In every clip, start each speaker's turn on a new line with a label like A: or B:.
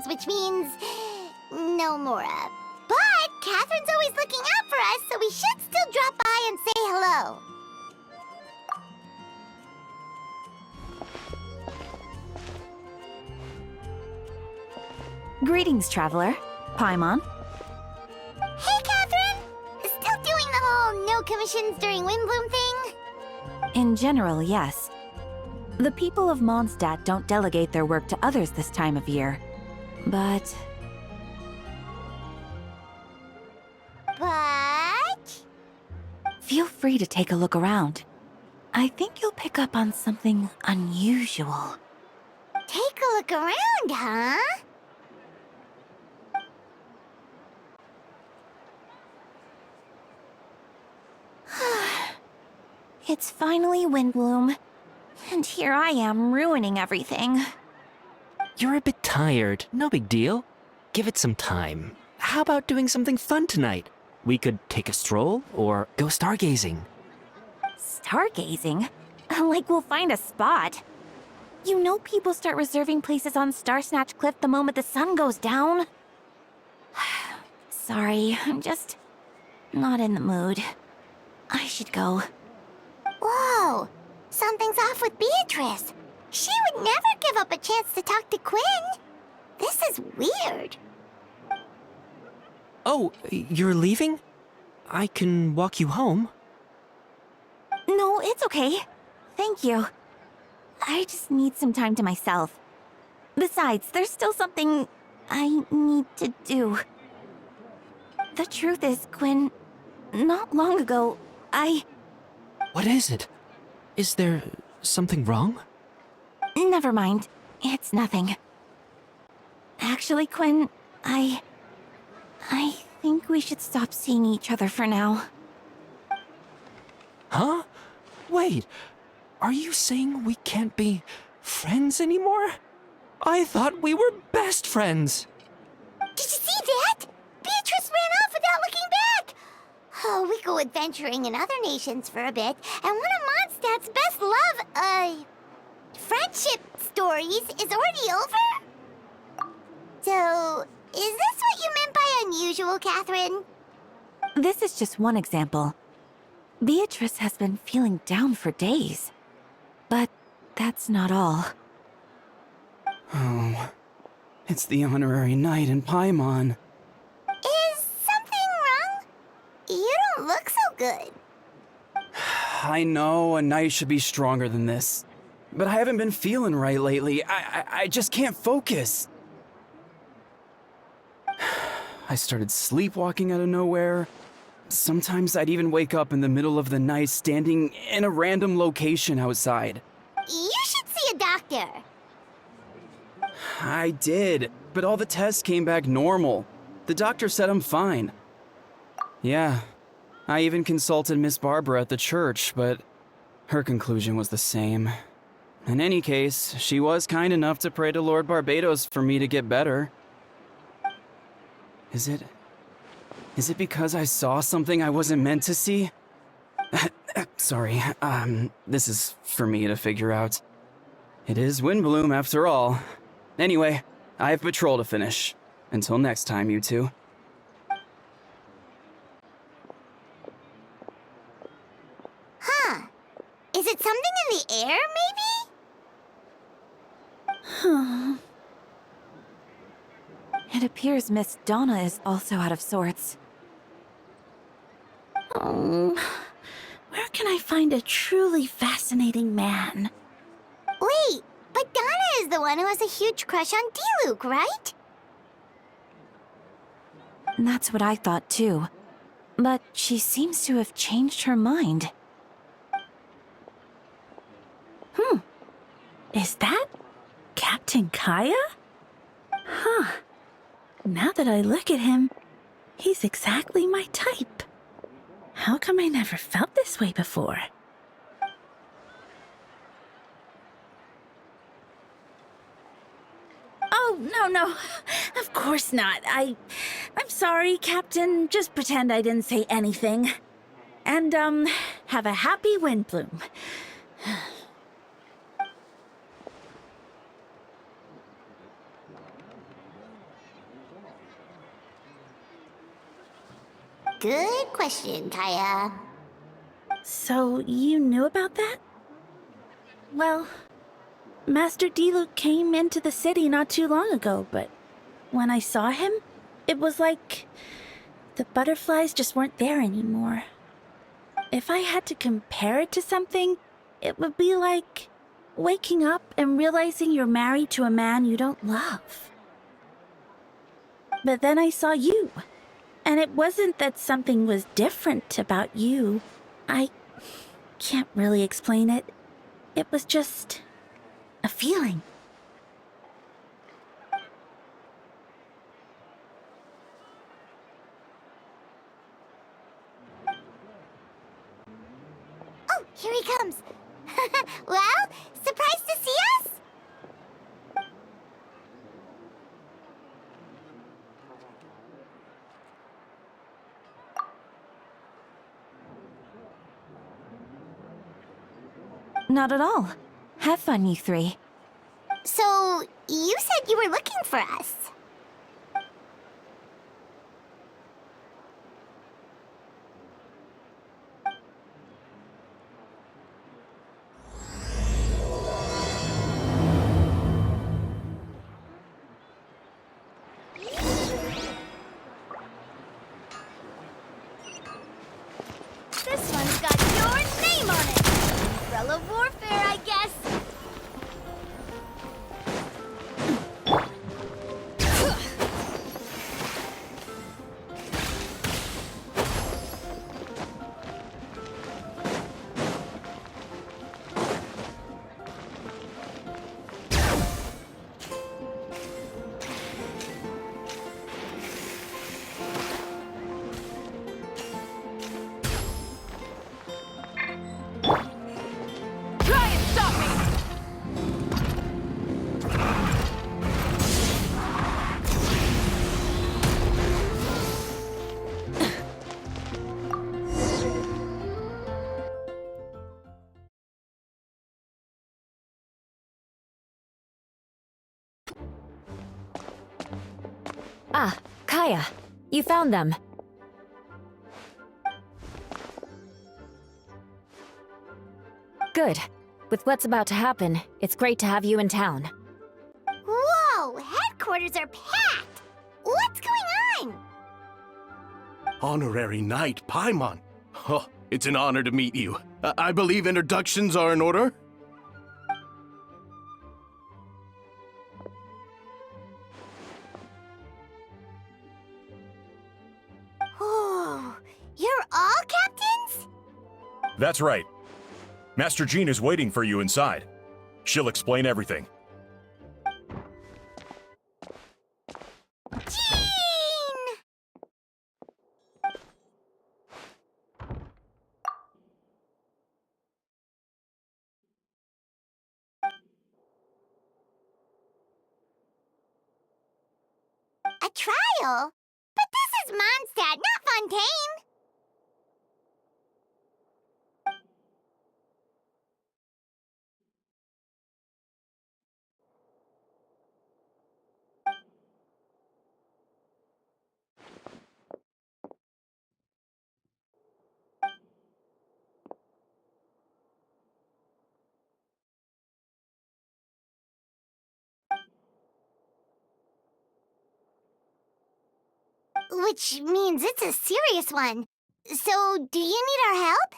A: times, which means no Mora. But Catherine's always looking out for us, so we should still drop by and say hello.
B: Greetings, traveler. Paimon.
A: Hey, Catherine! Still doing the whole no commissions during Windbloom thing?
B: In general, yes. The people of Mondstadt don't delegate their work to others this time of year. But... Feel free to take a look around. I think you'll pick up on something unusual.
A: Take a look around, huh?
B: It's finally Windbloom. And here I am ruining everything.
C: You're a bit tired. No big deal. Give it some time. How about doing something fun tonight? We could take a stroll or go stargazing.
B: Stargazing? Like we'll find a spot. You know people start reserving places on Starsnatch Cliff the moment the sun goes down. Sorry, I'm just not in the mood. I should go.
A: Whoa! Something's off with Beatrice. She would never give up a chance to talk to Quinn. This is weird.
C: Oh, you're leaving? I can walk you home.
B: No, it's okay. Thank you. I just need some time to myself. Besides, there's still something I need to do. The truth is, Quinn, not long ago,
C: What is it? Is there something wrong?
B: Never mind. It's nothing. Actually, Quinn, I think we should stop seeing each other for now.
C: Huh? Wait, are you saying we can't be friends anymore? I thought we were best friends.
A: Did you see that? Beatrice ran off without looking back. Oh, we go adventuring in other nations for a bit, and one of Mondstadt's best friendship stories is already over? So, is this what you meant by unusual, Catherine?
B: This is just one example. Beatrice has been feeling down for days. But that's not all.
D: Oh, it's the honorary knight in Paimon.
A: Is something wrong? You don't look so good.
D: I know a knight should be stronger than this, but I haven't been feeling right lately. I just can't focus. I started sleepwalking out of nowhere. Sometimes I'd even wake up in the middle of the night standing in a random location outside.
A: You should see a doctor.
D: I did, but all the tests came back normal. The doctor said I'm fine. Yeah, I even consulted Miss Barbara at the church, but her conclusion was the same. In any case, she was kind enough to pray to Lord Barbados for me to get better. Is it because I saw something I wasn't meant to see? Sorry, this is for me to figure out. It is Windbloom after all. Anyway, I have patrol to finish. Until next time, you two.
A: Huh. Is it something in the air, maybe?
B: It appears Miss Donna is also out of sorts.
E: Oh, where can I find a truly fascinating man?
A: Wait, but Donna is the one who has a huge crush on Diluc, right?
B: That's what I thought too. But she seems to have changed her mind.
E: Is that Captain Kaya? Huh. Now that I look at him, he's exactly my type. How come I never felt this way before? Oh, no. Of course not. I'm sorry, Captain. Just pretend I didn't say anything. And, have a happy Windbloom.
A: Good question, Kaya.
E: So, you knew about that? Well, Master Diluc came into the city not too long ago, but when I saw him, it was like the butterflies just weren't there anymore. If I had to compare it to something, it would be like waking up and realizing you're married to a man you don't love. But then I saw you, and it wasn't that something was different about you. I can't really explain it. It was just a feeling.
A: Oh, here he comes. Well, surprised to see us?
B: Not at all. Have fun, you three.
A: So, you said you were looking for us. This one's got your name on it. Umbrella warfare, I guess.
F: Try and stop me!
G: Ah, Kaya, you found them. Good. With what's about to happen, it's great to have you in town.
A: Whoa, headquarters are packed. What's going on?
H: Honorary Knight Paimon. Oh, it's an honor to meet you. I believe introductions are in order?
A: Oh, you're all captains?
I: That's right. Master Jean is waiting for you inside. She'll explain everything.
A: Jean! A trial? But this is Mondstadt, not Fontaine. Which means it's a serious one. So, do you need our help?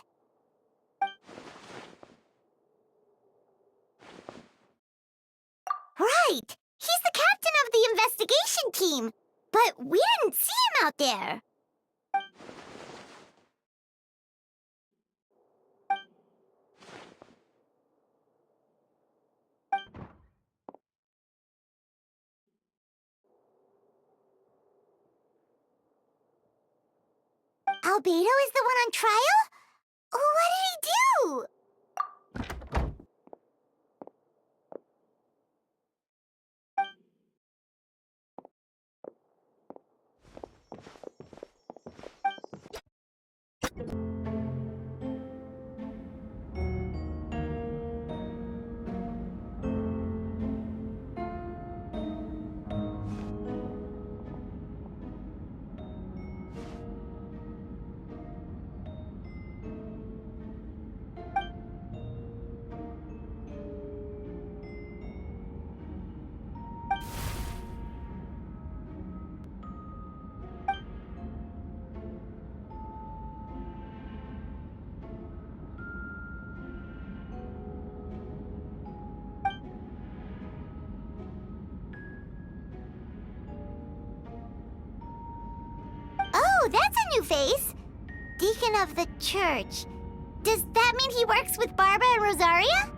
A: Right! He's the captain of the investigation team! But we didn't see him out there! Albedo is the one on trial? What did he do? Oh, that's a new face. Deacon of the church. Does that mean he works with Barbara and Rosaria?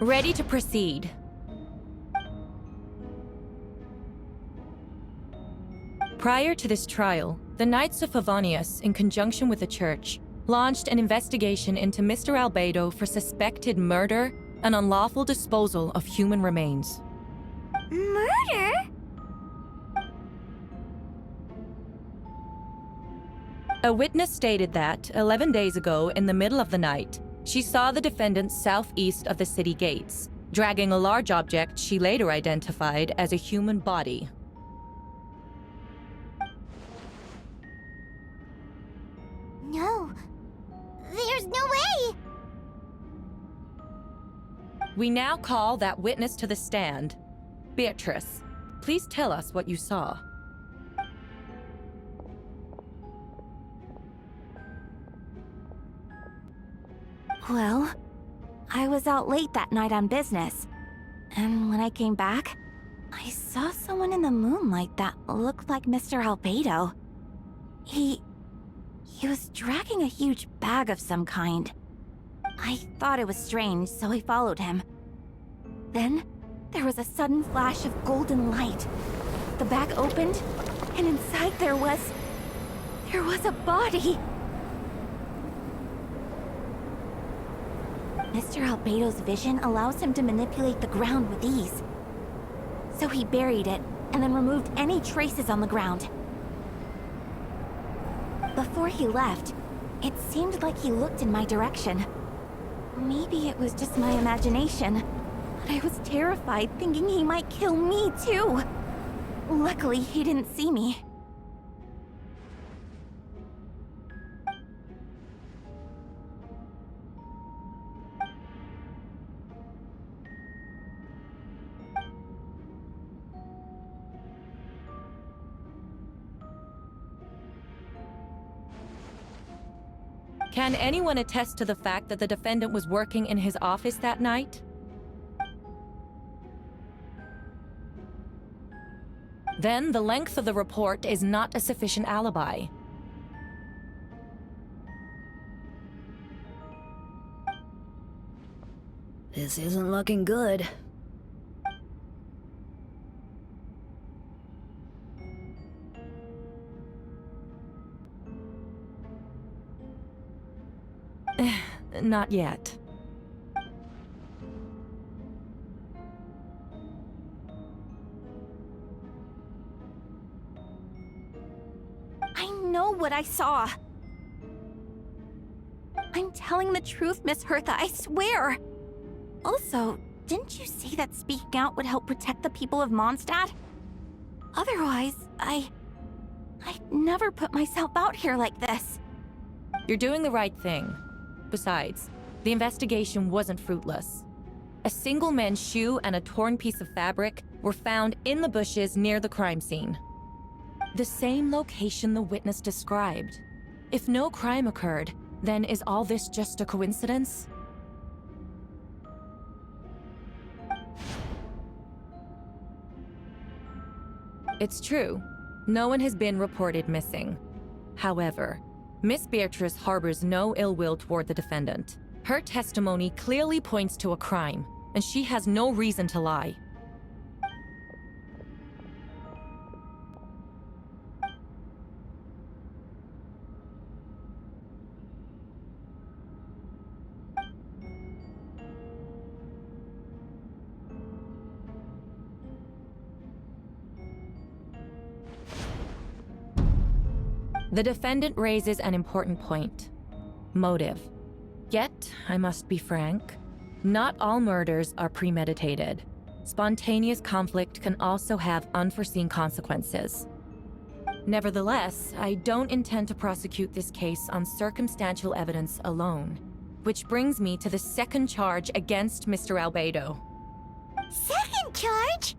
F: Ready to proceed. Prior to this trial, the Knights of Favonius, in conjunction with the Church, launched an investigation into Mr. Albedo for suspected murder and unlawful disposal of human remains.
A: Murder?
F: A witness stated that, 11 days ago, in the middle of the night, she saw the defendant southeast of the city gates, dragging a large object she later identified as a human body.
A: No. There's no way!
F: We now call that witness to the stand. Beatrice, please tell us what you saw.
B: Well, I was out late that night on business. And when I came back, I saw someone in the moonlight that looked like Mr. Albedo. He was dragging a huge bag of some kind. I thought it was strange, so I followed him. Then, there was a sudden flash of golden light. The bag opened, and inside there was a body. Mr. Albedo's vision allows him to manipulate the ground with ease. So he buried it, and then removed any traces on the ground. Before he left, it seemed like he looked in my direction. Maybe it was just my imagination, but I was terrified thinking he might kill me too. Luckily, he didn't see me.
F: Can anyone attest to the fact that the defendant was working in his office that night? Then the length of the report is not a sufficient alibi.
G: This isn't looking good.
F: Not yet.
B: I know what I saw. I'm telling the truth, Miss Hertha, I swear. Also, didn't you say that speaking out would help protect the people of Mondstadt? Otherwise, I'd never put myself out here like this.
F: You're doing the right thing. Besides, the investigation wasn't fruitless. A single men's shoe and a torn piece of fabric were found in the bushes near the crime scene. The same location the witness described. If no crime occurred, then is all this just a coincidence? It's true. No one has been reported missing. However, Miss Beatrice harbors no ill will toward the defendant. Her testimony clearly points to a crime, and she has no reason to lie. The defendant raises an important point. Motive. Yet, I must be frank, Not all murders are premeditated. Spontaneous conflict can also have unforeseen consequences. Nevertheless, I don't intend to prosecute this case on circumstantial evidence alone. Which brings me to the second charge against Mr. Albedo.
A: Second charge?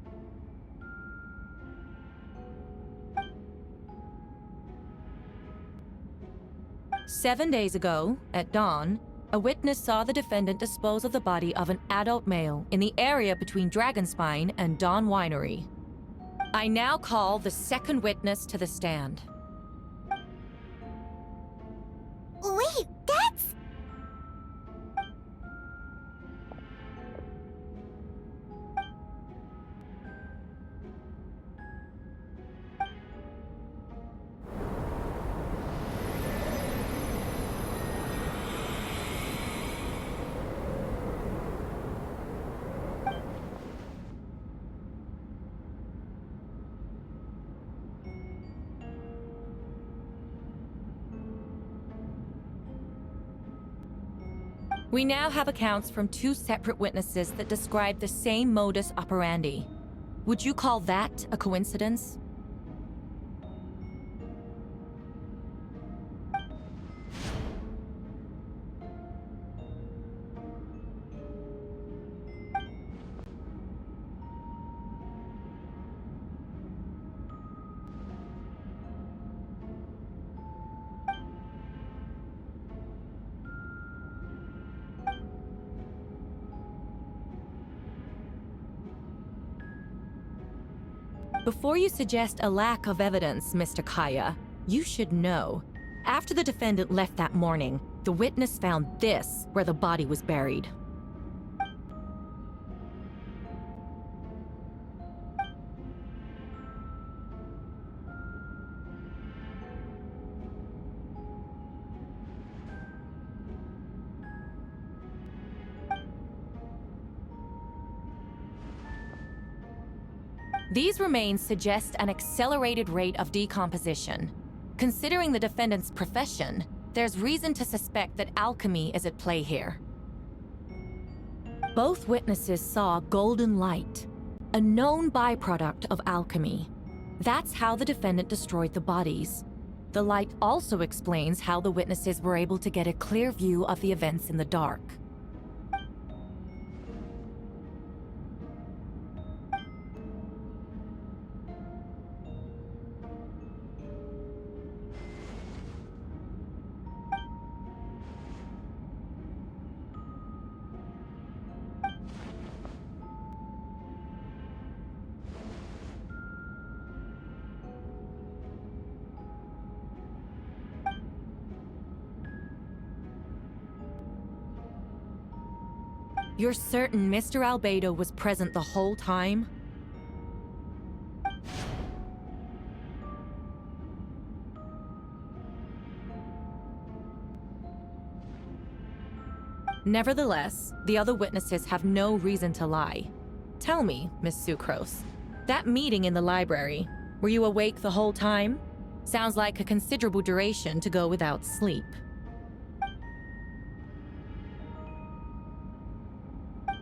F: "7 days ago, at dawn, a witness saw the defendant dispose of the body of an adult male in the area between Dragonspine and Dawn Winery. I now call the second witness to the stand."
A: Wait, that's...
F: We now have accounts from 2 separate witnesses that describe the same modus operandi. Would you call that a coincidence? Before you suggest a lack of evidence, Mr. Kaya, you should know. After the defendant left that morning, the witness found this where the body was buried. These remains suggest an accelerated rate of decomposition. Considering the defendant's profession, there's reason to suspect that alchemy is at play here. Both witnesses saw golden light, a known byproduct of alchemy. That's how the defendant destroyed the bodies. The light also explains how the witnesses were able to get a clear view of the events in the dark. You're certain Mr. Albedo was present the whole time? Nevertheless, the other witnesses have no reason to lie. Tell me, Miss Sucrose, that meeting in the library, were you awake the whole time? Sounds like a considerable duration to go without sleep.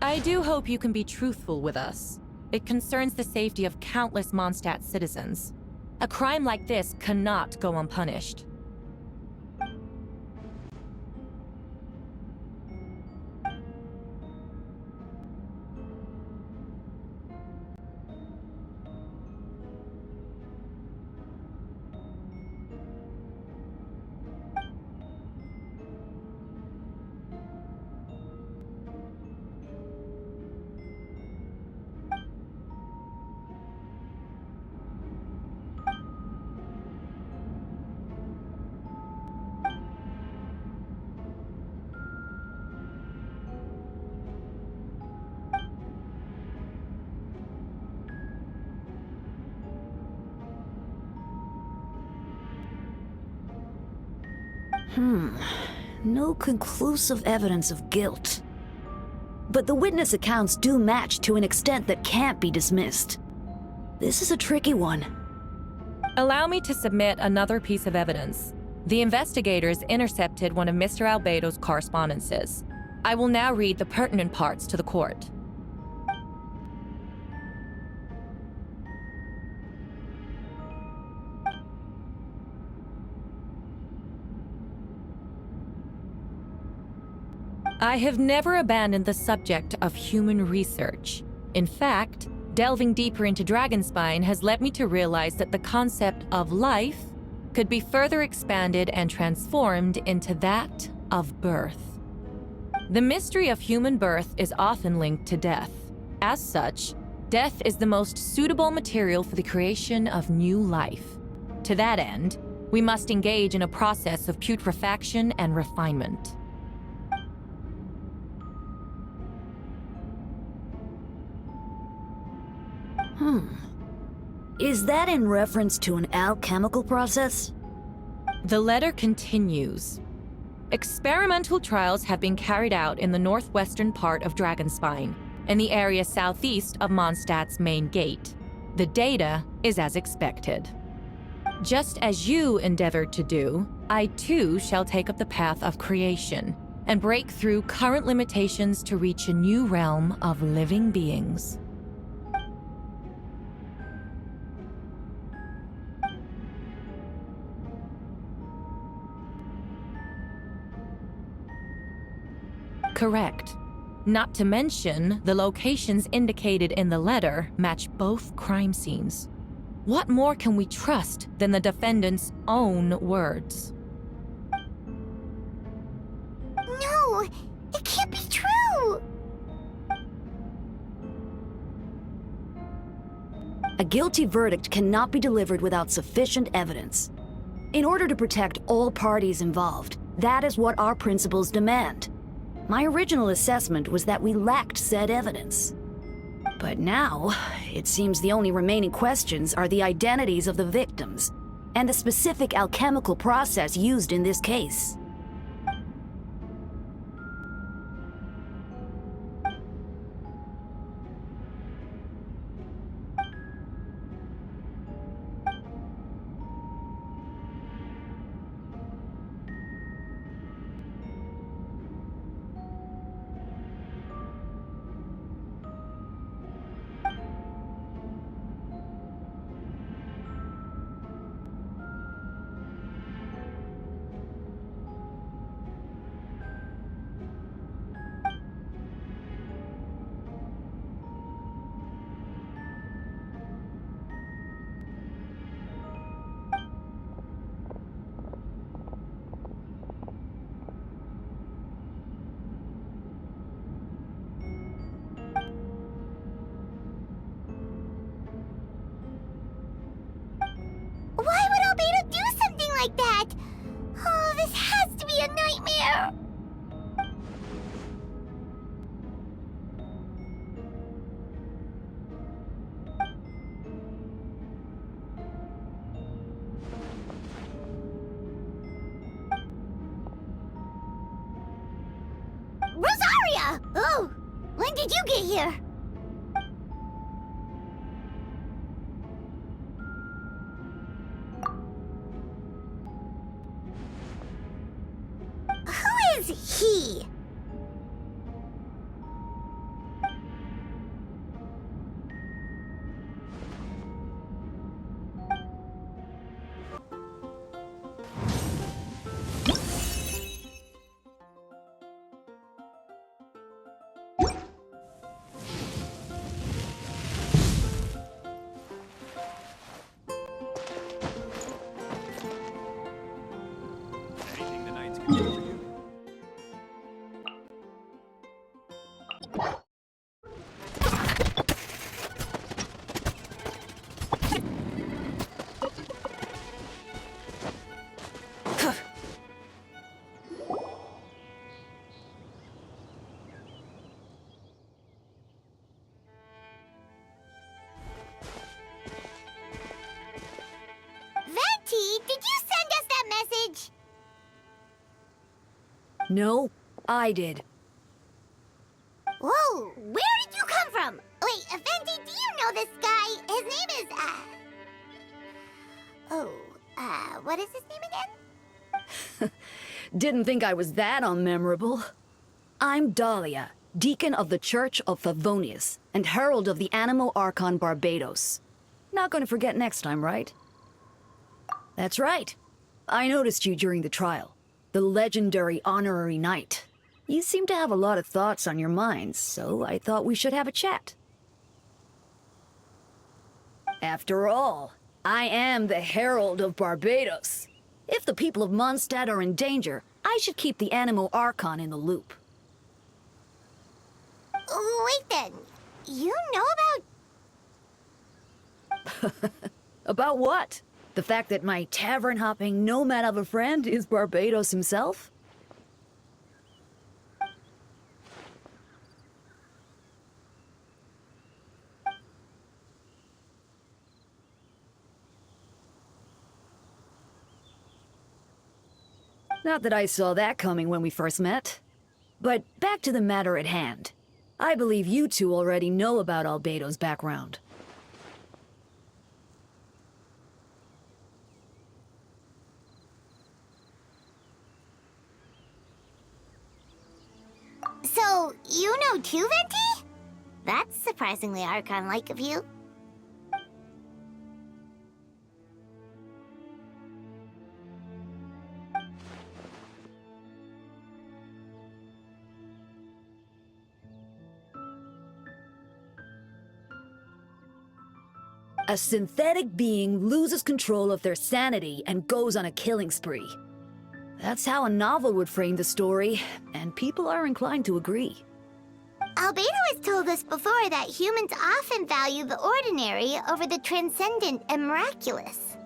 F: I do hope you can be truthful with us. It concerns the safety of countless Mondstadt citizens. A crime like this cannot go unpunished.
J: No conclusive evidence of guilt. But the witness accounts do match to an extent that can't be dismissed. This is a tricky one.
F: Allow me to submit another piece of evidence. The investigators intercepted one of Mr. Albedo's correspondences. I will now read the pertinent parts to the court. I have never abandoned the subject of human research. In fact, delving deeper into Dragonspine has led me to realize that the concept of life could be further expanded and transformed into that of birth. The mystery of human birth is often linked to death. As such, death is the most suitable material for the creation of new life. To that end, we must engage in a process of putrefaction and refinement.
J: Is that in reference to an alchemical process?
F: The letter continues. Experimental trials have been carried out in the northwestern part of Dragonspine, in the area southeast of Mondstadt's main gate. The data is as expected. Just as you endeavored to do, I too shall take up the path of creation and break through current limitations to reach a new realm of living beings. Correct. Not to mention, the locations indicated in the letter match both crime scenes. What more can we trust than the defendant's own words?
A: No, it can't be true!
J: A guilty verdict cannot be delivered without sufficient evidence. In order to protect all parties involved, that is what our principles demand. My original assessment was that we lacked said evidence. But now, it seems the only remaining questions are the identities of the victims and the specific alchemical process used in this case.
A: Why would Albedo do something like that? Oh, this has to be a nightmare! Rosaria! Oh, when did you get here? Who is he?
I: Anything tonight's good for you?
A: Venti, did you send us that message?
J: No, I did.
A: Whoa, where did you come from? Wait, Venti, do you know this guy? His name is, what is his name again?
J: Didn't think I was that unmemorable. I'm Dahlia, Deacon of the Church of Favonius, and Herald of the Animo Archon Barbados. Not gonna forget next time, right? That's right. I noticed you during the trial. The legendary honorary knight. You seem to have a lot of thoughts on your minds, so I thought we should have a chat. After all, I am the Herald of Barbados. If the people of Mondstadt are in danger, I should keep the Animo Archon in the loop.
A: Wait then, you know about...
J: About what? The fact that my tavern-hopping nomad of a friend is Barbados himself? Not that I saw that coming when we first met. But back to the matter at hand. I believe you two already know about Albedo's background.
A: So, you know too, Venti? That's surprisingly Archon-like of you.
J: A synthetic being loses control of their sanity and goes on a killing spree. That's how a novel would frame the story, and people are inclined to agree.
A: Albedo has told us before that humans often value the ordinary over the transcendent and miraculous.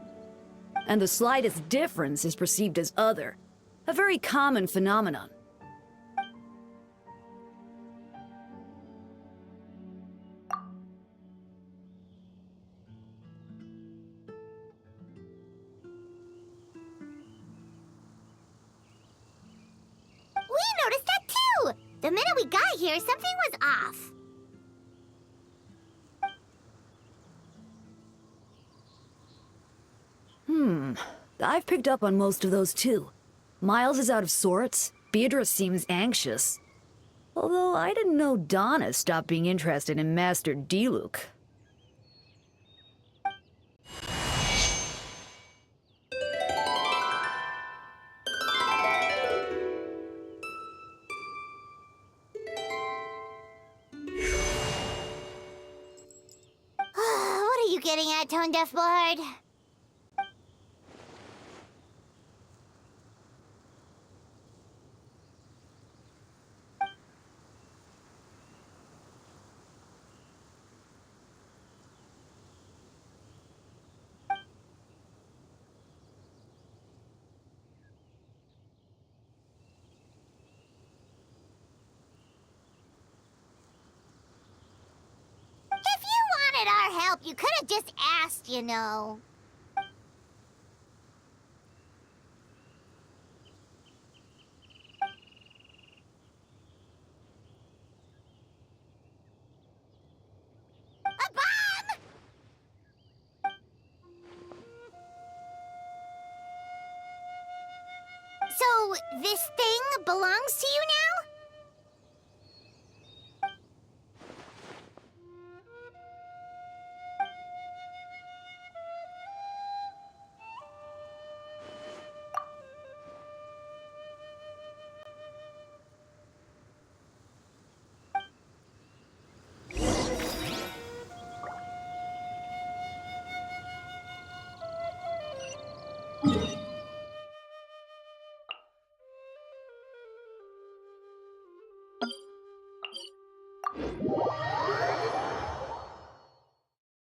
J: And the slightest difference is perceived as other, a very common phenomenon.
A: We noticed that too! The minute we got here, something was off.
J: I've picked up on most of those too. Miles is out of sorts, Beatrice seems anxious. Although I didn't know Donna stopped being interested in Master Diluc.
A: What are you getting at, Tone Deaf Bard? If you wanted our help, you could have just asked, you know. A bomb! So, this thing belongs to you now?